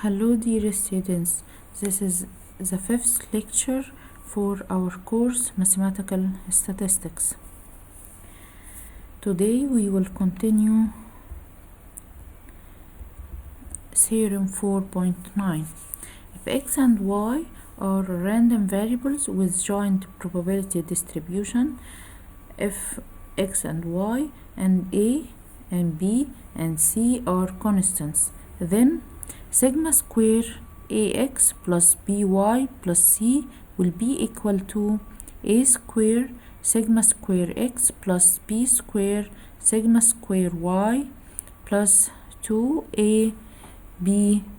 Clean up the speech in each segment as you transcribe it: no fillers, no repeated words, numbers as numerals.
Hello dear students, this is the fifth lecture for our course Mathematical Statistics. Today we will continue Theorem 4.9. If x and y are random variables with joint probability distribution, if x and y and a and b and c are constants, then sigma square ax plus by plus c will be equal to a square sigma square x plus b square sigma square y plus 2ab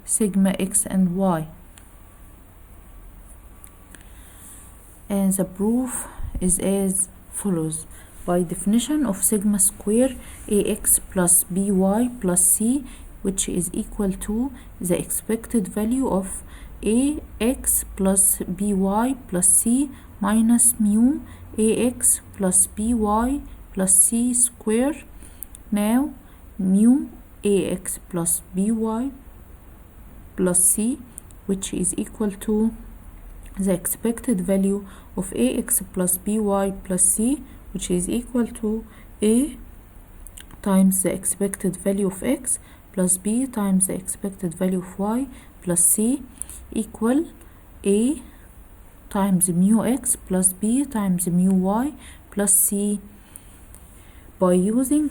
sigma x and y. And the proof is as follows. By definition of sigma square ax plus by plus c, which is equal to the expected value of ax plus by plus c minus mu ax plus by plus c square. Now mu ax plus by plus c, which is equal to the expected value of ax plus by plus c, which is equal to a times the expected value of x plus b times the expected value of y plus c equal a times mu x plus b times mu y plus c. By using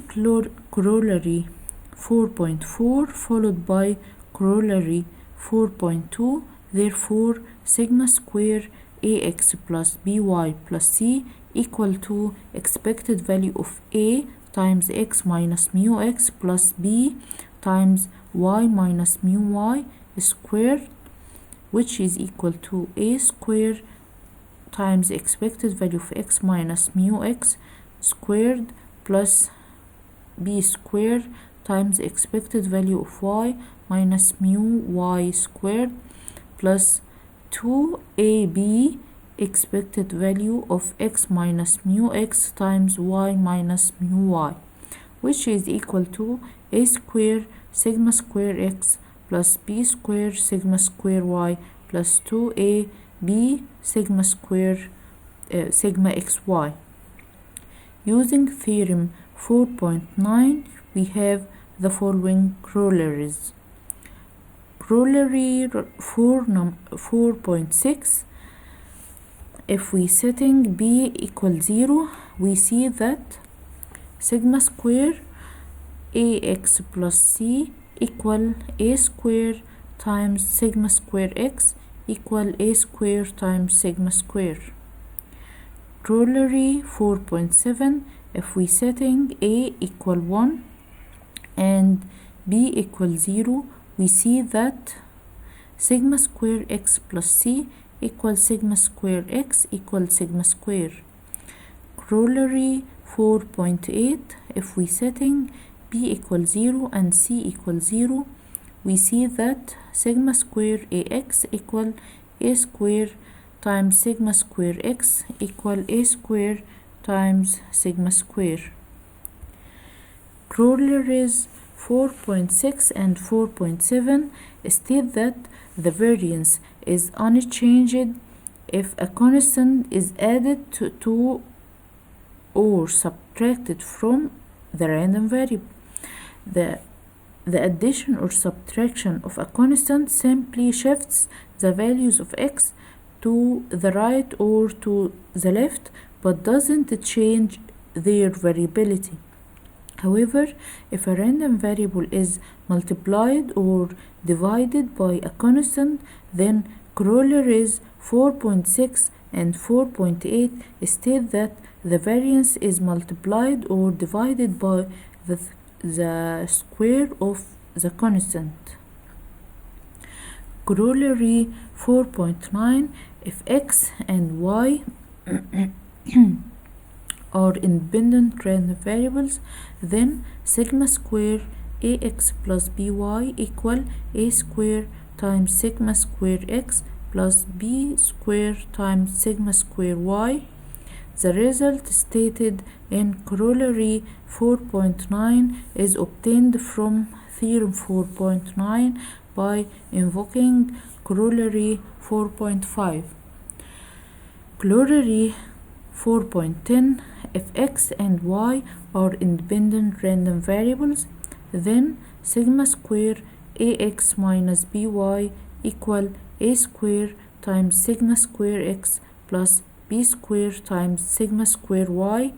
corollary 4.4 followed by corollary 4.2, therefore sigma square ax plus by plus c equal to expected value of a times x minus mu x plus b times y minus mu y squared, which is equal to a square times expected value of x minus mu x squared plus b squared times expected value of y minus mu y squared plus 2ab expected value of x minus mu x times y minus mu y, which is equal to a square sigma square x plus b square sigma square y plus 2ab sigma square sigma xy. Using theorem 4.9, we have the following corollaries. Corollary 4.6. If we setting b equal 0, we see that sigma square ax plus c equal a square times sigma square x equal a square times sigma square. Corollary 4.7. If we setting a equal 1 and b equal 0, we see that sigma square x plus c equal sigma square x equal sigma square. Corollary 4.8. If we setting b equal 0 and c equal 0, we see that sigma square ax equal a square times sigma square x equal a square times sigma square. Corollaries 4.6 and 4.7 state that the variance is unchanged if a constant is added to or subtracted from the random variable. The addition or subtraction of a constant simply shifts the values of x to the right or to the left, but doesn't change their variability. However, if a random variable is multiplied or divided by a constant, then corollaries 4.6 and 4.8 state that the variance is multiplied or divided by the square of the constant. Corollary 4.9. If x and y are independent random variables, then sigma square ax plus by equal a square times sigma square x plus b square times sigma square y. The result stated in corollary 4.9 is obtained from theorem 4.9 by invoking corollary 4.5. Corollary 4.10: if x and y are independent random variables, then sigma square ax minus by equal a square times sigma square x plus b square times sigma square y.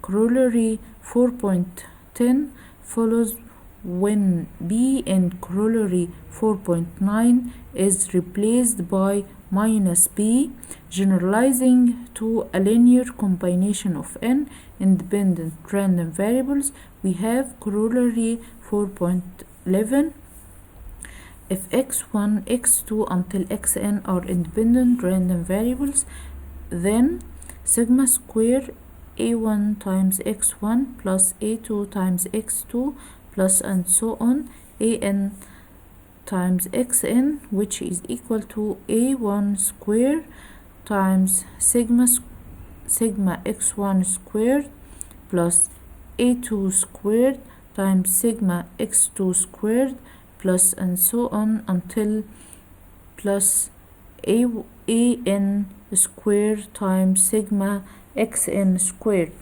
Corollary 4.10 follows when b in corollary 4.9 is replaced by minus b, generalizing to a linear combination of n independent random variables. We have corollary 4.11: if x1, x2 until xn are independent random variables, then sigma square a1 times x1 plus a2 times x2 plus and so on an times xn, which is equal to a1 square times sigma x1 squared plus a2 squared times sigma x2 squared plus and so on until plus an squared times sigma xn squared.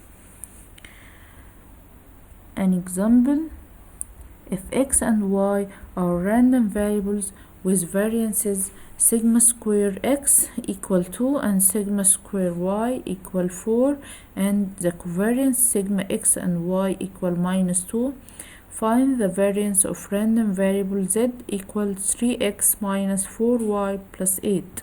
An example: if x and y are random variables with variances sigma square x equal 2 and sigma square y equal 4 and the covariance sigma x and y equal minus 2, find the variance of random variable z equals 3x minus 4y plus 8.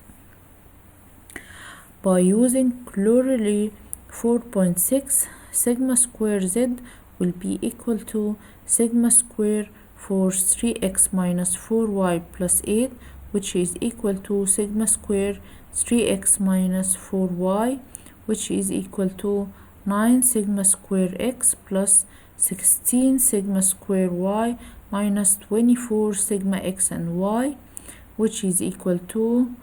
By using corollary 4.6, sigma square z will be equal to sigma square for 3x minus 4y plus 8, which is equal to sigma square 3x minus 4y, which is equal to 9 sigma square x plus 16 sigma square y minus 24 sigma x and y, which is equal to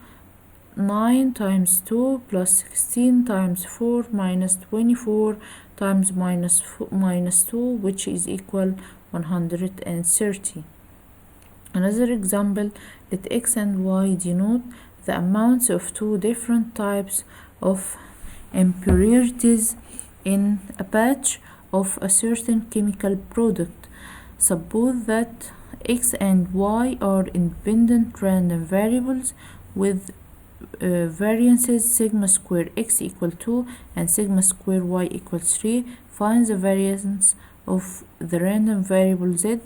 9 times 2 plus 16 times 4 minus 24 times minus 2, which is equal 130. Another example: let x and y denote the amounts of two different types of impurities in a batch of a certain chemical product. Suppose that x and y are independent random variables with variances sigma square x equal 2 and sigma square y equals 3. Find the variance of the random variable z,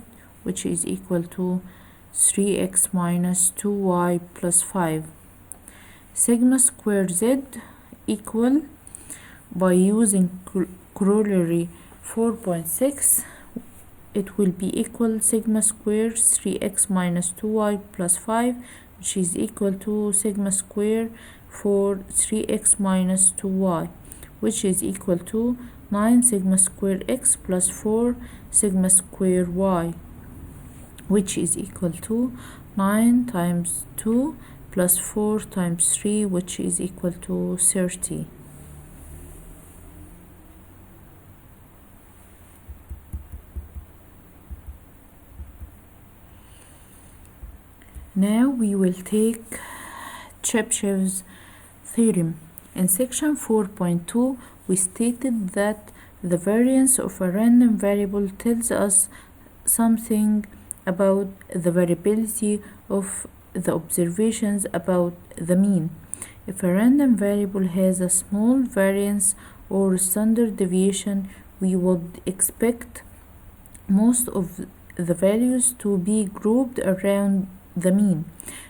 which is equal to 3x minus 2y plus 5. Sigma square z equal, by using corollary 4.6, it will be equal sigma square 3x minus 2y plus 5, which is equal to sigma square for 3x minus 2y, which is equal to 9 sigma square x plus 4 sigma square y, which is equal to 9 times 2 plus 4 times 3, which is equal to 30. Now we will take Chebyshev's theorem. In section 4.2, we stated that the variance of a random variable tells us something about the variability of the observations about the mean. If a random variable has a small variance or standard deviation, we would expect most of the values to be grouped around the mean.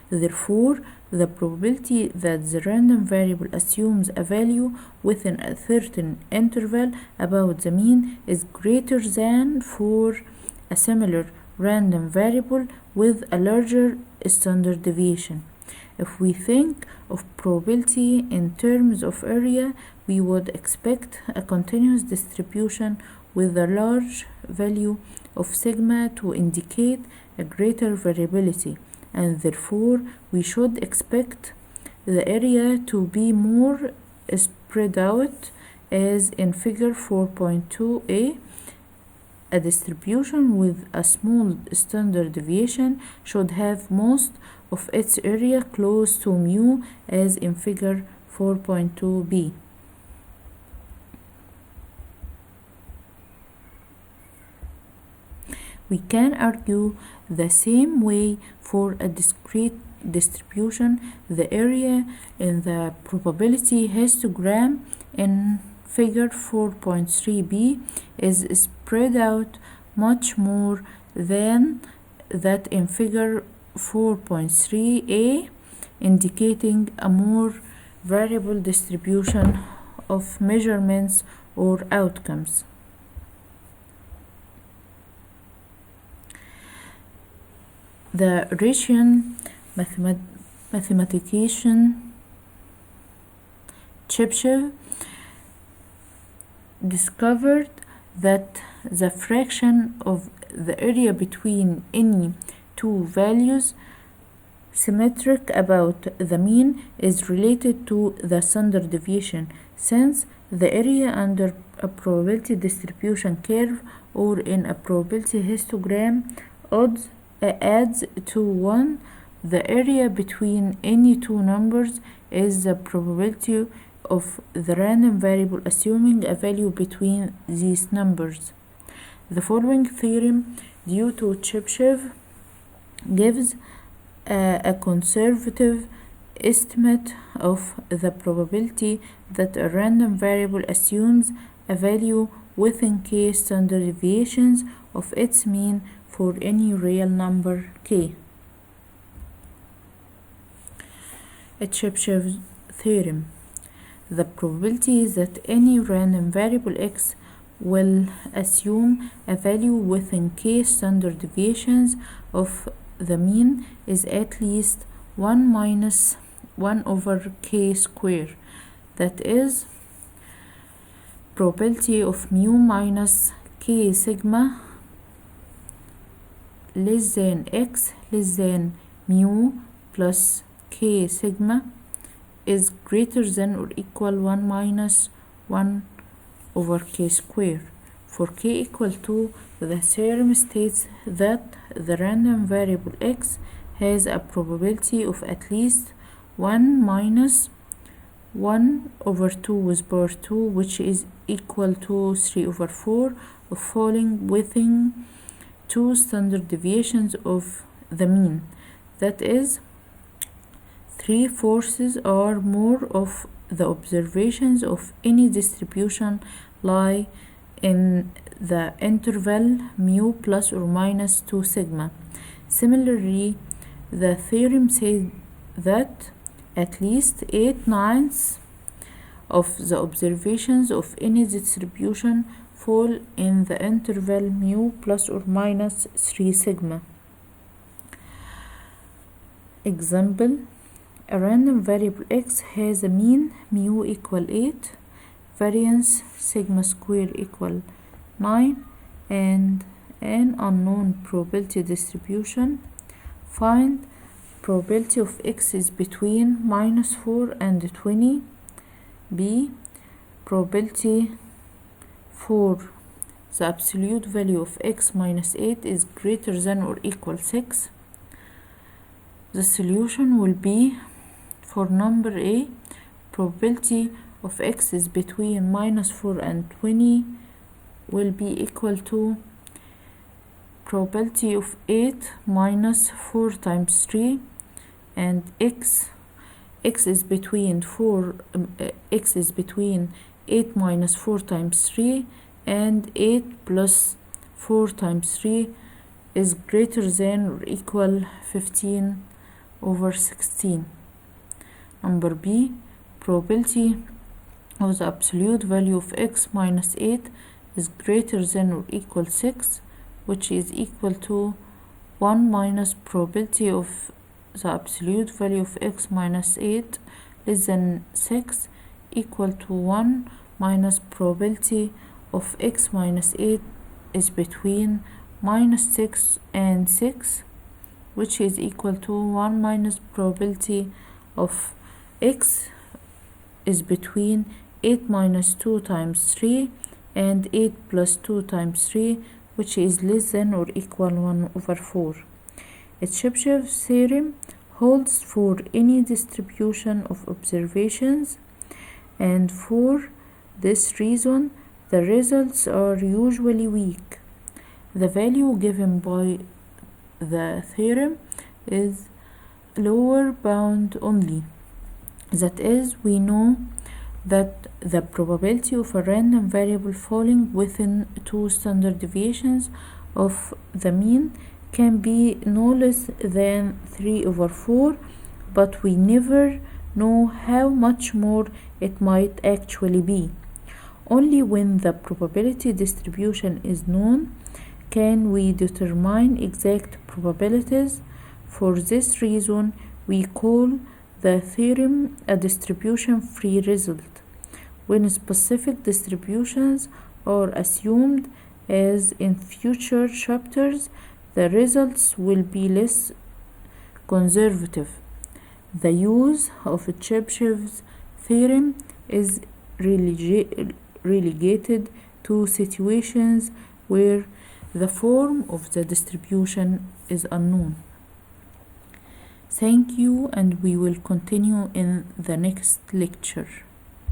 Therefore, the probability that the random variable assumes a value within a certain interval about the mean is greater than for a similar random variable with a larger standard deviation. If we think of probability in terms of area, we would expect a continuous distribution with a large value of sigma to indicate a greater variability, and therefore we should expect the area to be more spread out, as in figure 4.2a. A distribution with a small standard deviation should have most of its area close to mu as in figure 4.2b. We can argue the same way for a discrete distribution. The area in the probability histogram in figure 4.3b is spread out much more than that in figure 4.3a, indicating a more variable distribution of measurements or outcomes. The Russian mathematician Shepchev discovered that the fraction of the area between any two values symmetric about the mean is related to the standard deviation, since the area under a probability distribution curve or in a probability histogram adds to 1. The area between any two numbers is the probability of the random variable assuming a value between these numbers. The following theorem due to Shepchev gives a conservative estimate of the probability that a random variable assumes a value within k standard deviations of its mean for any real number k. Shepchev's theorem: the probability that any random variable x will assume a value within k standard deviations of the mean is at least 1 minus 1 over k square. That is, probability of mu minus k sigma less than x less than mu plus k sigma is greater than or equal 1 minus 1 over k square. For k equal 2, the theorem states that the random variable x has a probability of at least 1 minus 1 over 2 with power 2, which is equal to 3 over 4, of falling within two standard deviations of the mean. That is, 3/4 or more of the observations of any distribution lie in the interval mu plus or minus 2 sigma. Similarly, the theorem says that at least 8/9 of the observations of any distribution fall in the interval mu plus or minus 3 sigma. Example: a random variable x has a mean mu equal 8, variance sigma square equal 9, and an unknown probability distribution. Find probability of x is between -4 and 20. B. Probability for the absolute value of x minus 8 is greater than or equal 6. The solution will be for number A, probability of x is between -4 and 20 will be equal to probability of 8 minus 4 times 3, and x is between 8 minus 4 times 3 and 8 plus 4 times 3 is greater than or equal 15 over 16. Number B, probability of the absolute value of x minus 8 is greater than or equal 6, which is equal to 1 minus probability of the absolute value of x minus 8 less than 6 equal to 1 minus probability of x minus 8 is between -6 and 6, which is equal to 1 minus probability of x is between 8 minus 2 times 3 and 8 plus 2 times 3, which is less than or equal 1/4. Chebyshev theorem holds for any distribution of observations, and for this reason the results are usually weak. The value given by the theorem is lower bound only. That is, we know that the probability of a random variable falling within 2 standard deviations of the mean can be no less than 3/4, but we never know how much more it might actually be. Only when the probability distribution is known can we determine exact probabilities. For this reason, we call the theorem a distribution-free result. When specific distributions are assumed, as in future chapters, the results will be less conservative. The use of Chebyshev's theorem is relegated to situations where the form of the distribution is unknown. Thank you, and we will continue in the next lecture.